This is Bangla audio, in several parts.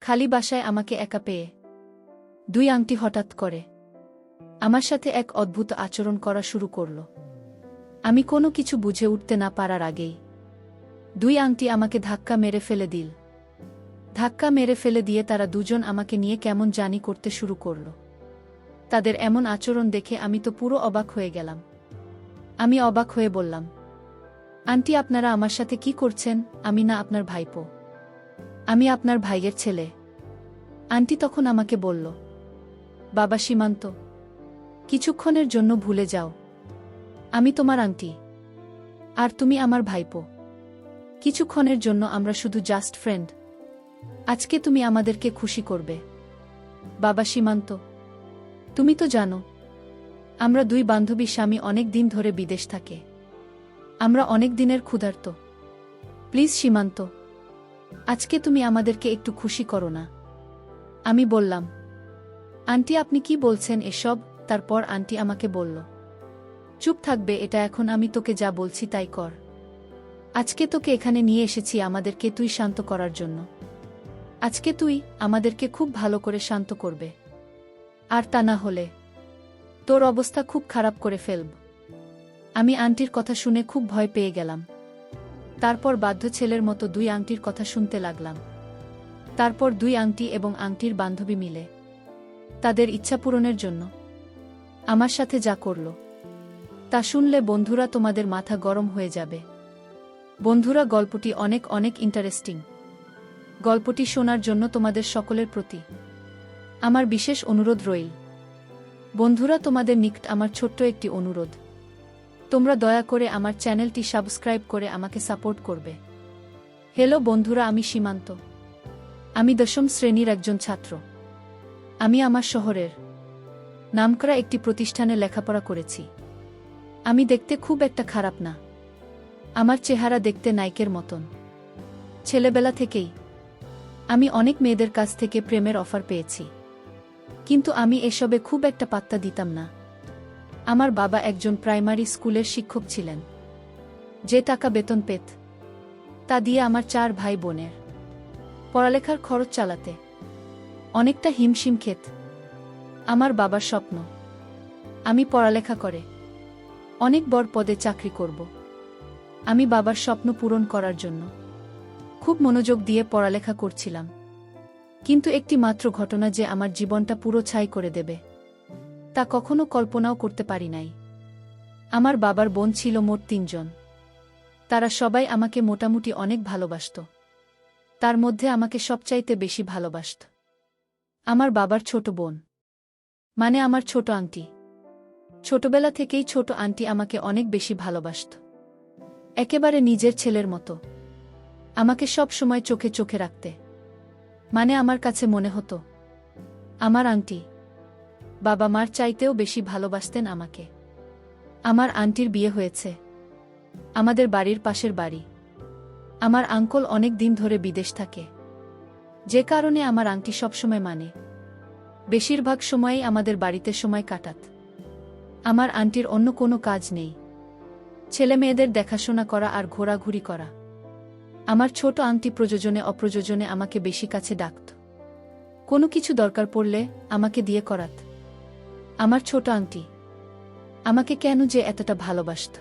খালি বাসায় আমাকে একা পেয়ে দুই আংটি হঠাৎ করে আমার সাথে এক অদ্ভুত আচরণ করা শুরু করল। আমি কোনো কিছু বুঝে উঠতে না পারার আগেই দুই আংটি আমাকে ধাক্কা মেরে ফেলে দিল। ধাক্কা মেরে ফেলে দিয়ে তারা দুজন আমাকে নিয়ে কেমন জানি করতে শুরু করল। তাদের এমন আচরণ দেখে আমি তো পুরো অবাক হয়ে গেলাম। আমি অবাক হয়ে বললাম, আন্টি আপনারা আমার সাথে কি করছেন? আমি না আপনার ভাইপো, আমি আপনার ভাইয়ের ছেলে। আন্টি তখন আমাকে বলল, বাবা সীমান্ত, কিছুক্ষণের জন্য ভুলে যাও, আমি তোমার আন্টি আর তুমি আমার ভাইপো। কিছুক্ষণের জন্য আমরা শুধু জাস্ট ফ্রেন্ড। আজকে তুমি আমাদেরকে খুশি করবে। বাবা সীমান্ত, তুমি তো জানো আমরা দুই বান্ধবী স্বামী অনেক দিন ধরে বিদেশ থাকে, আমরা অনেক দিনের ক্ষুধার্ত। প্লিজ সীমান্ত, আজকে তুমি আমাদেরকে একটু খুশি করো না। আমি বললাম, আন্টি আপনি কি বলছেন এসব? তারপর আন্টি আমাকে বলল, চুপ থাকবে এটা এখন আমি তোকে যা বলছি তাই কর। আজকে তোকে এখানে নিয়ে এসেছি আমাদেরকে তুই শান্ত করার জন্য। আজকে তুই আমাদেরকে খুব ভালো করে শান্ত করবে, আর তা না হলে তোর অবস্থা খুব খারাপ করে ফেলব। আমি আন্টির কথা শুনে খুব ভয় পেয়ে গেলাম। তারপর বাধ্য ছেলের মতো দুই আংটির কথা শুনতে লাগলাম। তারপর দুই আংটি এবং আংটির বান্ধবী মিলে তাদের ইচ্ছা পূরণের জন্য আমার সাথে যা করল তা শুনলে বন্ধুরা তোমাদের মাথা গরম হয়ে যাবে। বন্ধুরা গল্পটি অনেক অনেক ইন্টারেস্টিং। গল্পটি শোনার জন্য তোমাদের সকলের প্রতি আমার বিশেষ অনুরোধ রইল। বন্ধুরা তোমাদের নিকট আমার ছোট্ট একটি অনুরোধ, তোমরা দয়া করে আমার চ্যানেলটি সাবস্ক্রাইব করে আমাকে সাপোর্ট করবে। হ্যালো বন্ধুরা, আমি সীমান্ত। আমি 10ম শ্রেণীর একজন ছাত্র। আমি আমার শহরের নামকরা একটি প্রতিষ্ঠানে লেখাপড়া করেছি। আমি দেখতে খুব একটা খারাপ না, আমার চেহারা দেখতে নায়কের মতন। ছেলেবেলা থেকেই আমি অনেক মেয়েদের কাছ থেকে প্রেমের অফার পেয়েছি, কিন্তু আমি এসবে খুব একটা পাত্তা দিতাম না। আমার বাবা একজন প্রাইমারি স্কুলের শিক্ষক ছিলেন। যে টাকা বেতন পেত তা দিয়ে আমার 4 ভাই বোনের পড়ালেখার খরচ চালাতে অনেকটা হিমশিম খেত। আমার বাবার স্বপ্ন আমি পড়ালেখা করে অনেক বড় পদে চাকরি করব। আমি বাবার স্বপ্ন পূরণ করার জন্য খুব মনোযোগ দিয়ে পড়ালেখা করছিলাম, কিন্তু একটি মাত্র ঘটনা যে আমার জীবনটা পুরো ছাই করে দেবে তা কখনো কল্পনাও করতে পারি নাই। আমার বাবার বোন ছিল মোট 3 জন। তারা সবাই আমাকে মোটামুটি অনেক ভালোবাসত। তার মধ্যে আমাকে সবচাইতে বেশি ভালোবাসত আমার বাবার ছোট বোন, মানে আমার ছোট আন্টি। ছোটবেলা থেকেই ছোট আন্টি আমাকে অনেক বেশি ভালোবাসত, একেবারে নিজের ছেলের মতো। আমাকে সব সময় চোখে চোখে রাখতে, মানে আমার কাছে মনে হতো আমার আন্টি বাবা মার চাইতেও বেশি ভালোবাসতেন আমাকে। আমার আন্টির বিয়ে হয়েছে আমাদের বাড়ির পাশের বাড়ি। আমার আঙ্কল অনেক দিন ধরে বিদেশ থাকে, যে কারণে আমার আন্টি সবসময় মানে বেশিরভাগ সময়ই আমাদের বাড়িতে সময় কাটাত। আমার আন্টির অন্য কোনো কাজ নেই, ছেলে মেয়েদের দেখাশোনা করা আর ঘোরাঘুরি করা। আমার ছোট আন্টি প্রয়োজনে অপ্রয়োজনে আমাকে বেশি কাছে ডাকত। কোনো কিছু দরকার পড়লে আমাকে দিয়ে করাত। আমার ছোট আন্টি আমাকে কেন যে এতটা ভালোবাসত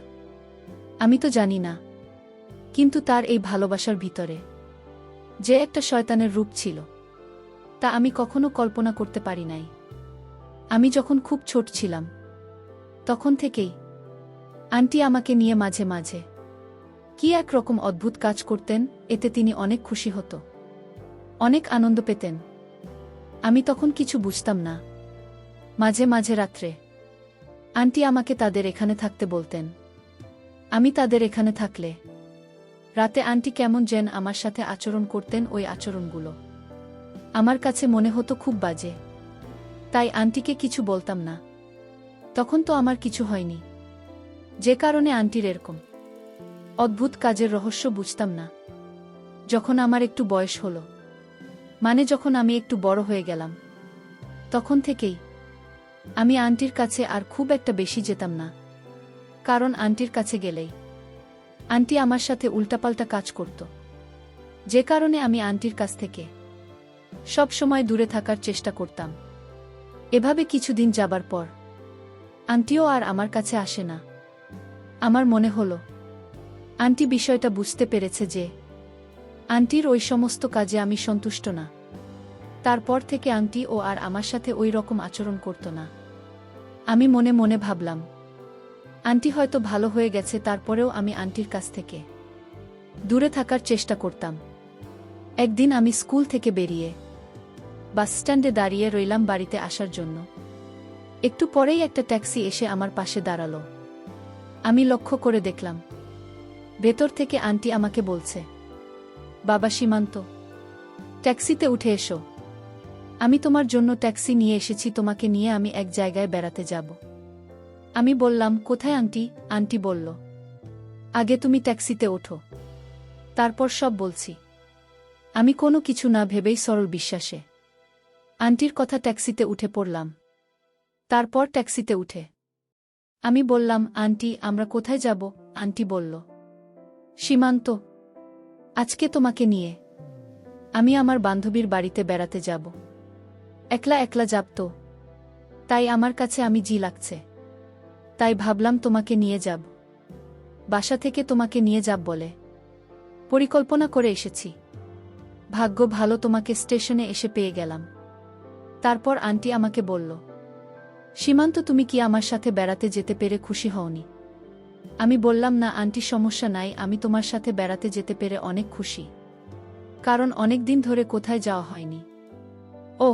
আমি তো জানি না, কিন্তু তার এই ভালোবাসার ভিতরে যে একটা শয়তানের রূপ ছিল তা আমি কখনো কল্পনা করতে পারি নাই। আমি যখন খুব ছোট ছিলাম তখন থেকেই আন্টি আমাকে নিয়ে মাঝে মাঝে কি একরকম অদ্ভুত কাজ করতেন, এতে তিনি অনেক খুশি হতো, অনেক আনন্দ পেতেন। আমি তখন কিছু বুঝতাম না। মাঝে মাঝে রাত্রে আন্টি আমাকে তাদের এখানে থাকতে বলতেন। আমি তাদের এখানে থাকলে রাতে আন্টি কেমন যেন আমার সাথে আচরণ করতেন। ওই আচরণগুলো আমার কাছে মনে হতো খুব বাজে, তাই আন্টিকে কিছু বলতাম না। তখন তো আমার কিছু হয়নি, যে কারণে আন্টির এরকম অদ্ভুত কাজের রহস্য বুঝতাম না। যখন আমার একটু বয়স হলো, মানে যখন আমি একটু বড় হয়ে গেলাম, তখন থেকেই আমি আন্টির কাছে আর খুব একটা বেশি যেতাম না, কারণ আন্টির কাছে গেলেই আন্টি আমার সাথে উল্টাপাল্টা কাজ করত, যে কারণে আমি আন্টির কাছ থেকে সব সময় দূরে থাকার চেষ্টা করতাম। এভাবে কিছুদিন যাবার পর আন্টিও আর আমার কাছে আসে না। আমার মনে হলো আন্টি বিষয়টা বুঝতে পেরেছে যে আন্টির ওই সমস্ত কাজে আমি সন্তুষ্ট না। তারপর থেকে আন্টি ও আর আমার সাথে ওই রকম আচরণ করত না। আমি মনে মনে ভাবলাম আন্টি হয়তো ভালো হয়ে গেছে, তারপরেও আমি আন্টির কাছ থেকে দূরে থাকার চেষ্টা করতাম। একদিন আমি স্কুল থেকে বেরিয়ে বাসস্ট্যান্ডে দাঁড়িয়ে রইলাম বাড়িতে আসার জন্য। একটু পরেই একটা ট্যাক্সি এসে আমার পাশে দাঁড়ালো। আমি লক্ষ্য করে দেখলাম ভেতর থেকে আন্টি আমাকে বলছে, বাবা সীমান্ত, ট্যাক্সিতে উঠে এসো। আমি তোমার জন্য ট্যাক্সি নিয়ে এসেছি, তোমাকে নিয়ে আমি এক জায়গায় বেড়াতে যাব। আমি বললাম, কোথায় আন্টি? আন্টি বলল, আগে তুমি ট্যাক্সিতে ওঠো, তারপর সব বলছি। আমি কোনো কিছু না ভেবেই সরল বিশ্বাসে আন্টির কথা ট্যাক্সিতে উঠে পড়লাম। তারপর ট্যাক্সিতে উঠে আমি বললাম, আন্টি আমরা কোথায় যাব? আন্টি বলল, সীমান্ত, আজকে তোমাকে নিয়ে আমি আমার বান্ধবীর বাড়িতে বেড়াতে যাব। একলা একলা যাব তো, তাই আমার কাছে আমি জি লাগছে, তাই ভাবলাম তোমাকে নিয়ে যাব। বাসা থেকে তোমাকে নিয়ে যাব বলে পরিকল্পনা করে এসেছি। ভাগ্য ভালো তোমাকে স্টেশনে এসে পেয়ে গেলাম। তারপর আন্টি আমাকে বলল, সীমান্ত তুমি কি আমার সাথে বেড়াতে যেতে পেরে খুশি হওনি? আমি বললাম, না আন্টি, সমস্যা নাই, আমি তোমার সাথে বেড়াতে যেতে পেরে অনেক খুশি, কারণ অনেক দিন ধরে কোথায় যাওয়া হয়নি। ও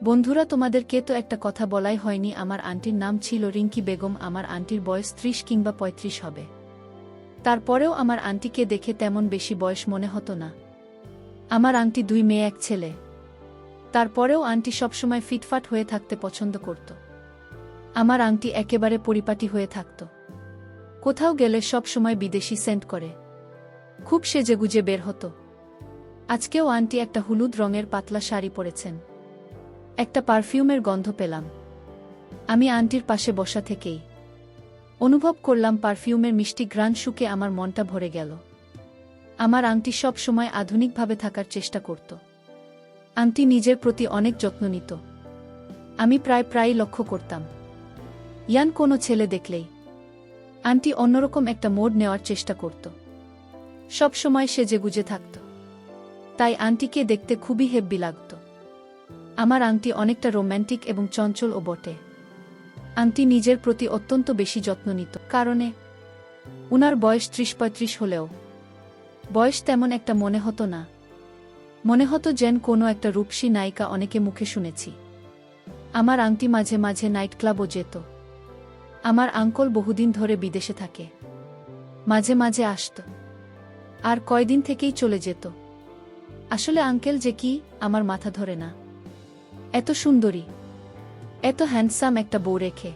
বন্ধুরা, তোমাদেরকে তো একটা কথা বলাই হয়নি, আমার আন্টির নাম ছিল রিঙ্কি বেগম। আমার আন্টির বয়স 30 কিংবা 35 হবে। তারপরেও আমার আন্টিকে দেখে তেমন বেশি বয়স মনে হতো না। আমার আন্টি 2 মেয়ে 1 ছেলে। তারপরেও আন্টি সবসময় ফিটফাট হয়ে থাকতে পছন্দ করত। আমার আন্টি একেবারে পরিপাটি হয়ে থাকত। কোথাও গেলে সব সময় বিদেশি সেন্ট করে খুব সেজেগুজে বের হতো। আজকেও আন্টি একটা হলুদ রঙের পাতলা শাড়ি পরেছেন। একটা পারফিউমের গন্ধ পেলাম। আমি আন্টির পাশে বসা থেকেই অনুভব করলাম পারফিউমের মিষ্টি ঘ্রাণ শুকে আমার মনটা ভরে গেল। আমার আন্টি সব সময় আধুনিকভাবে থাকার চেষ্টা করত। আন্টি নিজের প্রতি অনেক যত্ন নিত। আমি প্রায়ই লক্ষ্য করতাম ইয়ান কোনো ছেলে দেখলেই আন্টি অন্যরকম একটা মোড নেওয়ার চেষ্টা করত। সব সময় সেজেগুজে থাকত, তাই আন্টিকে দেখতে খুবই হেব্বি লাগত। আমার আন্টি অনেকটা রোম্যান্টিক এবং চঞ্চলও বটে। আন্টি নিজের প্রতি অত্যন্ত বেশি যত্ন নিত, কারণে উনার বয়স 30-35 হলেও বয়স তেমন একটা মনে হতো না। মনে হতো যেন কোনো একটা রূপসী নায়িকা, অনেকে মুখে শুনেছি। আমার আন্টি মাঝে মাঝে নাইট ক্লাবও যেত। আমার আঙ্কল বহুদিন ধরে বিদেশে থাকে, মাঝে মাঝে আসত আর কয়দিন থেকেই চলে যেত। আসলে আঙ্কেল যে কি, আমার মাথা ধরে না। এত সুন্দরী, এত হ্যান্ডসাম একটা বউ রেখে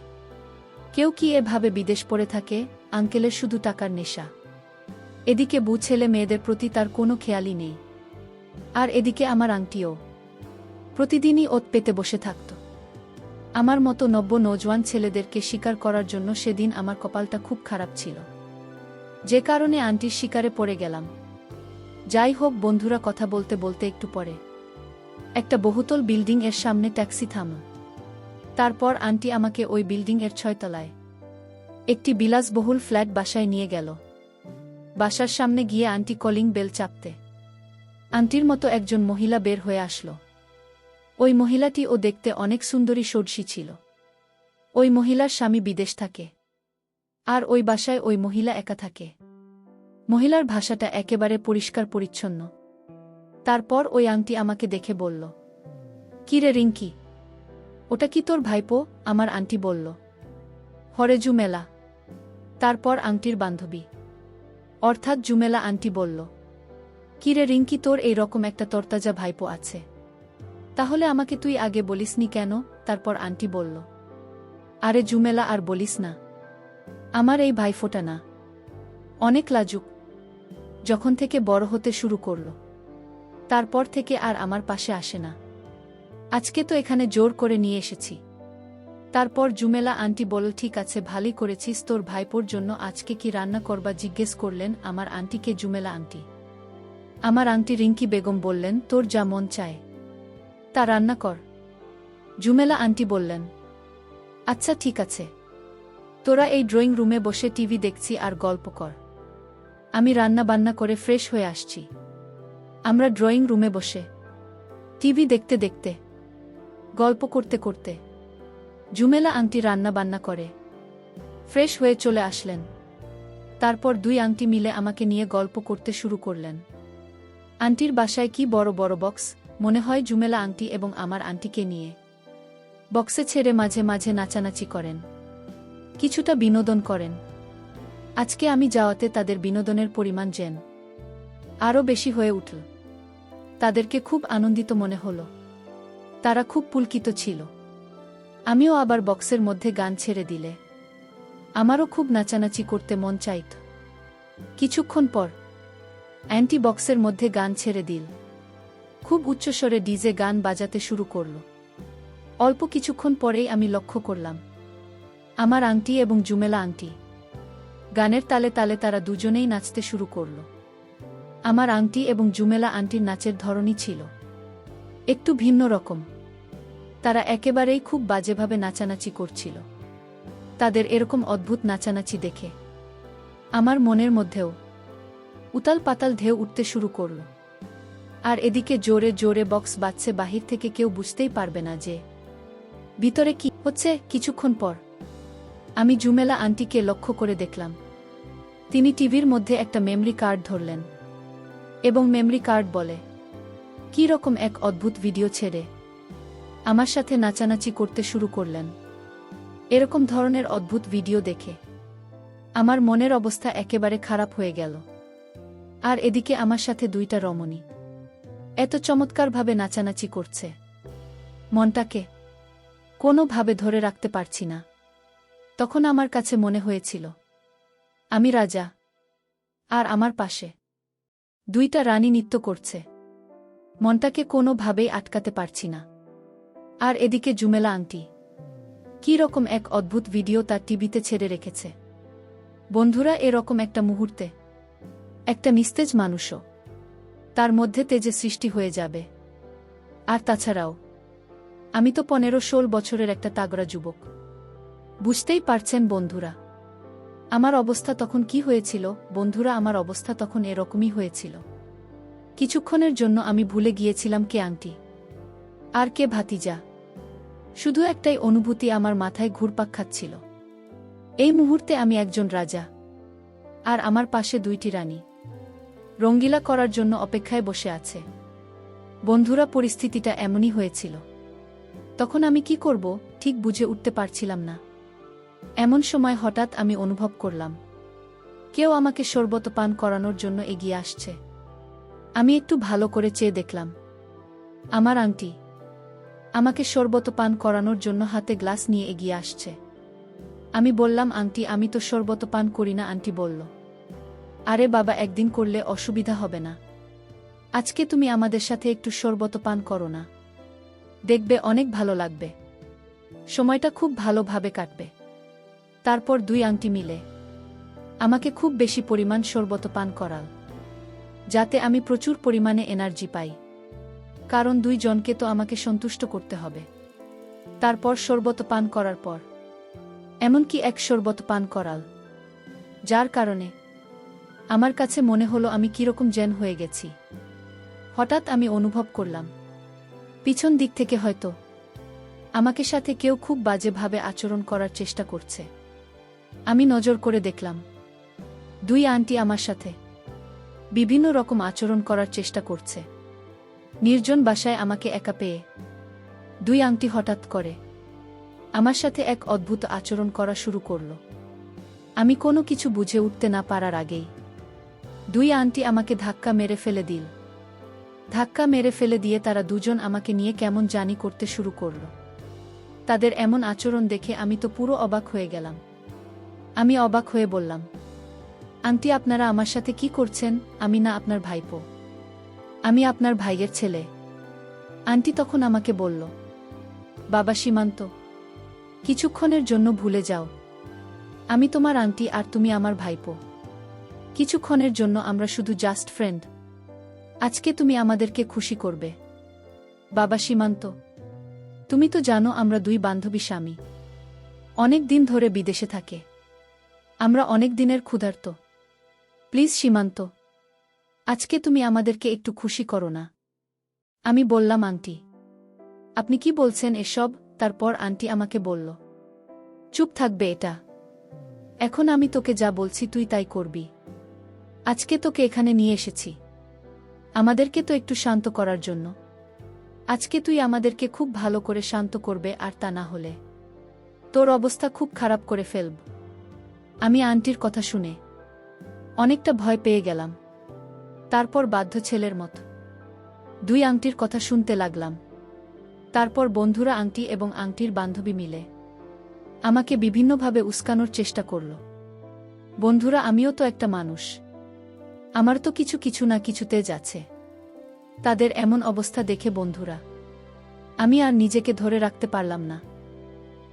কেউ কি এভাবে বিদেশ পড়ে থাকে? আঙ্কেলের শুধু টাকার নেশা। এদিকে বউ ছেলে মেয়েদের প্রতি তার কোনো খেয়ালই নেই। আর এদিকে আমার আন্টিও প্রতিদিনই ওত পেতে বসে থাকত। আমার মতো নব্য নৌজওয়ান ছেলেদেরকে শিকার করার জন্য সেদিন আমার কপালটা খুব খারাপ ছিল, যে কারণে আন্টির শিকারে পড়ে গেলাম। যাই হোক বন্ধুরা, কথা বলতে বলতে একটু পরে একটা বহুতল বিল্ডিং এর সামনে ট্যাক্সি থামল। তারপর আন্টি আমাকে ওই বিল্ডিং এর 6 তলায় একটি বিলাসবহুল ফ্ল্যাট বাসায় নিয়ে গেল। বাসার সামনে গিয়ে আন্টি কলিং বেল চাপতে আন্টির মতো একজন মহিলা বের হয়ে আসলো। ওই মহিলাটিও দেখতে অনেক সুন্দরী ষোড়শী ছিল। ওই মহিলার স্বামী বিদেশ থাকে, আর ওই বাসায় ওই মহিলা একা থাকে। মহিলার ভাষাটা একেবারে পরিষ্কার পরিচ্ছন্ন। তারপর ওই আন্টি আমাকে দেখে বলল, কি রে রিঙ্কি, ওটা কি তোর ভাইপো? আমার আন্টি বলল, হরে জুমেলা। তারপর আন্টির বান্ধবী অর্থাৎ জুমেলা আন্টি বলল, কি রে রিঙ্কি, তোর এই রকম একটা তরতাজা ভাইপো আছে, তাহলে আমাকে তুই আগে বলিসনি কেন? তারপর আন্টি বলল, আরে জুমেলা আর বলিস না, আমার এই ভাইফোঁটা না অনেক লাজুক। যখন থেকে বড় হতে শুরু করল তারপর থেকে আর আমার পাশে আসে না। আজকে তো এখানে জোর করে নিয়ে এসেছি। তারপর জুমেলা আন্টি বলল, ঠিক আছে, ভালোই করেছিস। তোর ভাইপোর জন্য আজকে কি রান্না করবা জিজ্ঞেস করলেন আমার আন্টিকে জুমেলা আন্টি। আমার আন্টি রিঙ্কি বেগম বললেন, তোর যা মন চায় তা রান্না কর। জুমেলা আন্টি বললেন। আচ্ছা ঠিক আছে, তোরা এই ড্রয়িং রুমে বসে টিভি দেখছি আর গল্প কর। আমি রান্না বান্না করে ফ্রেশ হয়ে আসছি। আমরা ড্রয়িং রুমে বসে টিভি দেখতে দেখতে গল্প করতে করতে জুমেলা আন্টি রান্না বান্না করে ফ্রেশ হয়ে চলে আসলেন। তারপর দুই আন্টি মিলে আমাকে নিয়ে গল্প করতে শুরু করলেন। আন্টির বাসায় কি বড় বড় বক্স, মনে হয় জুমেলা আন্টি এবং আমার আন্টিকে নিয়ে বক্সে ছেড়ে মাঝে মাঝে নাচানাচি করেন, কিছুটা বিনোদন করেন। আজকে আমি যাওয়াতে তাদের বিনোদনের পরিমাণ যেন আরও বেশি হয়ে উঠল। তাদেরকে খুব আনন্দিত মনে হলো, তারা খুব পুলকিত ছিল। আমিও আবার বক্সের মধ্যে গান ছেড়ে দিলে আমারও খুব নাচানাচি করতে মন চাইত। কিছুক্ষণ পর অ্যান্টি বক্সের মধ্যে গান ছেড়ে দিল, খুব উচ্চস্বরে ডিজে গান বাজাতে শুরু করল। অল্প কিছুক্ষণ পরেই আমি লক্ষ্য করলাম আমার আন্টি এবং জুমেলা আন্টি গানের তালে তালে তারা দুজনেই নাচতে শুরু করল। আমার আন্টি এবং জুমেলা আন্টির নাচের ধরনই ছিল একটু ভিন্ন রকম। তারা একেবারেই খুব বাজেভাবে নাচানাচি করছিল। তাদের এরকম অদ্ভুত নাচানাচি দেখে আমার মনের মধ্যেও উতাল পাতাল ঢেউ উঠতে শুরু করল। আর এদিকে জোরে জোরে বক্স বাজছে, বাহির থেকে কেউ বুঝতেই পারবে না যে ভিতরে কি হচ্ছে। কিছুক্ষণ পর আমি জুমেলা আন্টিকে লক্ষ্য করে দেখলাম তিনি টিভির মধ্যে একটা মেমরি কার্ড ধরলেন এবং মেমরি কার্ড বলে কী রকম এক অদ্ভুত ভিডিও ছেড়ে আমার সাথে নাচানাচি করতে শুরু করলেন। এরকম ধরনের অদ্ভুত ভিডিও দেখে আমার মনের অবস্থা একেবারে খারাপ হয়ে গেল। আর এদিকে আমার সাথে দুইটা রমণী এত চমৎকারভাবে নাচানাচি করছে, মনটাকে কোনোভাবে ধরে রাখতে পারছি না। তখন আমার কাছে মনে হয়েছিল আমি রাজা আর আমার পাশে দুইটা রানী নৃত্য করছে, মনটাকে কোনোভাবেই আটকাতে পারছি না। আর এদিকে জুমেলা আন্টি কী রকম এক অদ্ভুত ভিডিও তার টিভিতে ছেড়ে রেখেছে। বন্ধুরা, এরকম একটা মুহূর্তে একটা নিস্তেজ মানুষও তার মধ্যে তেজে সৃষ্টি হয়ে যাবে। আর তাছাড়াও আমি তো 15-16 বছরের একটা তাগড়া যুবক। বুঝতেই পারছেন বন্ধুরা আমার অবস্থা তখন কি হয়েছিল। বন্ধুরা, আমার অবস্থা তখন এরকমই হয়েছিল। কিছুক্ষণের জন্য আমি ভুলে গিয়েছিলাম কে আন্টি আর কে ভাতিজা। শুধু একটাই অনুভূতি আমার মাথায় ঘুরপাক খাচ্ছিল। এই মুহূর্তে আমি একজন রাজা আর আমার পাশে দুইটি রানী রঙ্গিলা করার জন্য অপেক্ষায় বসে আছে। বন্ধুরা, পরিস্থিতিটা এমনই হয়েছিল। তখন আমি কি করব ঠিক বুঝে উঠতে পারছিলাম না। এমন সময় হঠাৎ আমি অনুভব করলাম কেউ আমাকে শরবত পান করানোর জন্য এগিয়ে আসছে। আমি একটু ভালো করে চেয়ে দেখলাম আমার আন্টি আমাকে শরবত পান করানোর জন্য হাতে গ্লাস নিয়ে এগিয়ে আসছে। আমি বললাম, আন্টি, আমি তো শরবত পান করি না। আন্টি বলল, আরে বাবা, একদিন করলে অসুবিধা হবে না। আজকে তুমি আমাদের সাথে একটু শরবত পান করো না, দেখবে অনেক ভালো লাগবে, সময়টা খুব ভালোভাবে কাটবে। তারপর দুই আন্টি মিলে আমাকে খুব বেশি পরিমাণ শরবত পান করাল, যাতে আমি প্রচুর পরিমাণে এনার্জি পাই, কারণ দুইজনকে তো আমাকে সন্তুষ্ট করতে হবে। তারপর শরবত পান করার পর এমনকি এক শরবত পান করাল, যার কারণে আমার কাছে মনে হলো আমি কিরকম যেন হয়ে গেছি। হঠাৎ আমি অনুভব করলাম পিছন দিক থেকে হয়তো আমাকে সাথে কেউ খুব বাজেভাবে আচরণ করার চেষ্টা করছে। আমি নজর করে দেখলাম দুই আন্টি আমার সাথে বিভিন্ন রকম আচরণ করার চেষ্টা করছে। নির্জন বাসায় আমাকে একা পেয়ে দুই আন্টি হঠাৎ করে আমার সাথে এক অদ্ভুত আচরণ করা শুরু করল। আমি কোনো কিছু বুঝে উঠতে না পারার আগেই দুই আন্টি আমাকে ধাক্কা মেরে ফেলে দিল। ধাক্কা মেরে ফেলে দিয়ে তারা দুজন আমাকে নিয়ে কেমন জানি করতে শুরু করল। তাদের এমন আচরণ দেখে আমি তো পুরো অবাক হয়ে গেলাম। আমি অবাক হয়ে বললাম, আন্টি, আপনারা আমার সাথে কি করছেন? আমি না আপনার ভাইপো, আমি আপনার ভাইয়ের ছেলে। আন্টি তখন আমাকে বলল, বাবা সীমান্ত, কিছুক্ষণের জন্য ভুলে যাও, আমি তোমার আন্টি আর তুমি আমার ভাইপো। কিছুক্ষণের জন্য আমরা শুধু জাস্ট ফ্রেন্ড। আজকে তুমি আমাদেরকে খুশি করবে। বাবা সীমান্ত, তুমি তো জানো আমরা দুই বান্ধবী স্বামী অনেক দিন ধরে বিদেশে থাকে। আমরা অনেক দিনের ক্ষুধার্ত। প্লিজ সীমান্ত, আজকে তুমি আমাদেরকে একটু খুশি করো না। আমি বললাম, আন্টি আপনি কি বলছেন এসব? তারপর আন্টি আমাকে বলল, চুপ থাকবে এটা। এখন আমি তোকে যা বলছি তুই তাই করবি। আজকে তোকে এখানে নিয়ে এসেছি আমাদেরকে তো একটু শান্ত করার জন্য। আজকে তুই আমাদেরকে খুব ভালো করে শান্ত করবে, আর তা না হলে তোর অবস্থা খুব খারাপ করে ফেলব। আমি আন্টির কথা শুনে অনেকটা ভয় পেয়ে গেলাম। তারপর বাধ্য ছেলের মতো দুই আংটির কথা শুনতে লাগলাম। তারপর বন্ধুরা আংটি এবং আংটির বান্ধবী মিলে আমাকে বিভিন্নভাবে উস্কানোর চেষ্টা করল। বন্ধুরা, আমিও তো একটা মানুষ, আমার তো কিছু কিছু না কিছুতে যাচ্ছে। তাদের এমন অবস্থা দেখে বন্ধুরা আমি আর নিজেকে ধরে রাখতে পারলাম না।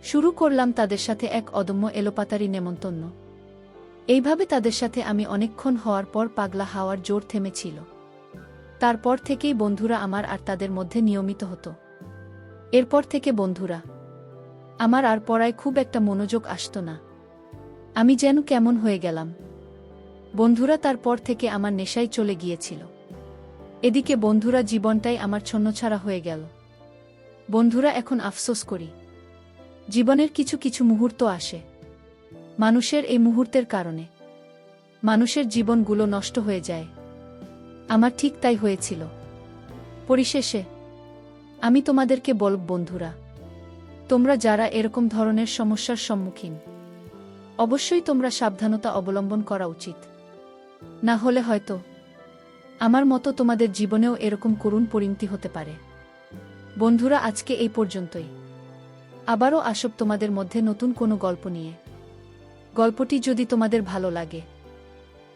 শুরু করলাম তাদের সাথে এক অদম্য এলোপাতারি নেমন্তন্ন। এইভাবে তাদের সাথে আমি অনেকক্ষণ হওয়ার পর পাগলা হাওয়ার জোর থেমেছিল। তারপর থেকেই বন্ধুরা আমার আর তাদের মধ্যে নিয়মিত হতো। এরপর থেকে বন্ধুরা আমার আর পড়ায় খুব একটা মনোযোগ আসত না। আমি যেন কেমন হয়ে গেলাম। বন্ধুরা তারপর থেকে আমার নেশায় চলে গিয়েছিল। এদিকে বন্ধুরা জীবনটাই আমার ছন্নছাড়া হয়ে গেল। বন্ধুরা এখন আফসোস করি। জীবনের কিছু কিছু মুহূর্ত আসে, মানুষের এই মুহূর্তের কারণে মানুষের জীবনগুলো নষ্ট হয়ে যায়। আমার ঠিক তাই হয়েছিল। পরিশেষে আমি তোমাদেরকে বলব, বন্ধুরা তোমরা যারা এরকম ধরনের সমস্যার সম্মুখীন, অবশ্যই তোমরা সাবধানতা অবলম্বন করা উচিত। না হলে হয়তো আমার মতো তোমাদের জীবনেও এরকম করুণ পরিণতি হতে পারে। বন্ধুরা, আজকে এই পর্যন্তই। আবারও আসব তোমাদের মধ্যে নতুন কোনো গল্প নিয়ে। গল্পটি যদি তোমাদের ভালো লাগে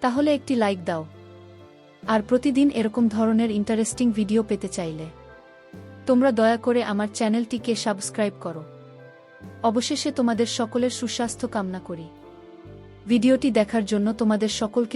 তাহলে একটি লাইক দাও। আর প্রতিদিন এরকম ধরনের ইন্টারেস্টিং ভিডিও পেতে চাইলে তোমরা দয়া করে আমার চ্যানেলটিকে সাবস্ক্রাইব করো। অবশেষে তোমাদের সকলের সুস্বাস্থ্য কামনা করি। ভিডিওটি দেখার জন্য তোমাদের সকলকে